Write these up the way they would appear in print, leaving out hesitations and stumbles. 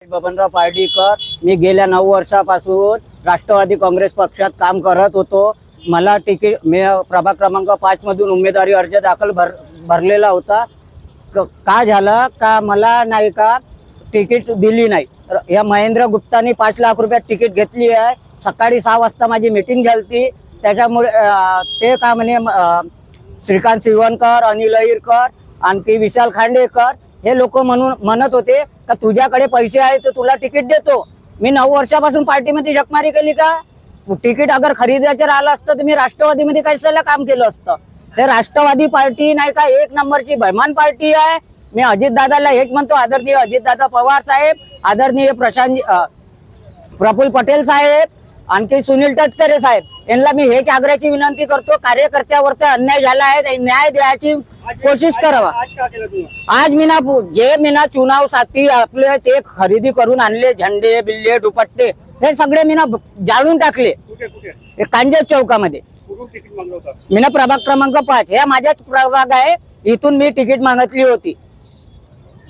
बबनराव पार्डीकर। मी गेल्या 9 वर्षापासून राष्ट्रवादी काँग्रेस पक्षात काम करत होतो। मला तिकीट मी प्रभाग क्रमांक 5 मधून उमेदवारी अर्ज दाखल भरलेला होता। का झालं का मला नाही का तिकीट दिली नाही। या महेंद्र गुप्तानी 5 लाख रुपयात तिकीट घेतली आहे। सकाळी 6 वाजता माझी मीटिंग झाली, त्याच्यामुळे ते का म्हणे श्रीकांत शिवणकर, अनिल अहिरकर आणखी विशाल खांडेकर हे लोक म्हणत होते का तुझ्याकडे पैसे आहे तर तुला तिकीट देतो। मी 9 वर्षापासून पार्टीमध्ये जगमारी केली का? तिकीट अगर खरीदायचं राहिलं असतं तर मी राष्ट्रवादीमध्ये कशाला काम केलं असतं। ते राष्ट्रवादी पार्टी नाही का 1 नंबरची बैमान पार्टी आहे। मी अजितदादाला एक म्हणतो, आदरणीय अजितदादा पवार साहेब, आदरणीय प्रफुल्ल पटेल साहेब, आणखी सुनील तटकरे साहेब, यांना मी हेच आग्रहाची विनंती करतो, कार्यकर्त्यावरती अन्याय झाला आहे, न्याय द्यायची कोशिश करावा। आज मीना चुनाव साथी आपले ते खरेदी करून आणले, झंडे बिल्ले दुपट्टे हे सगळे मीना जाळून टाकले। कांजर चौकामध्ये मीना प्रभाग क्रमांक 5 हे माझ्याच प्रभाग आहे, इथून मी तिकीट मागितली होती।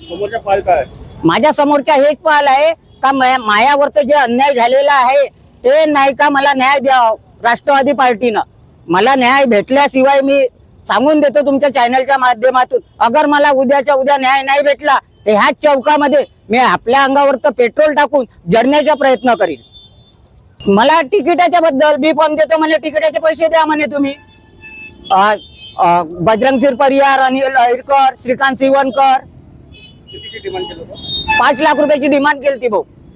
समोरच्या पाल काय माझ्या समोरच्या हेच पाल आहे का मायावर जे अन्याय झालेला आहे ते नाही का मला न्याय द्यावा। राष्ट्रवादी पार्टीनं मला न्याय भेटल्याशिवाय मी सांगून देतो तुमच्या चॅनलच्या माध्यमातून, अगर मला उद्याच्या उद्या न्याय नाही भेटला तर ह्याच चौकामध्ये मी आपल्या अंगावर तर पेट्रोल टाकून जळण्याचा प्रयत्न करीन। मला तिकिटाच्या बद्दल बी फॉर्म देतो म्हणे, तिकिटाचे पैसे द्या म्हणे तुम्ही। बजरंग परियार, अनिल अहिरकर, श्रीकांत शिवणकर 5 लाख रुपयाची डिमांड केली ती भाऊ।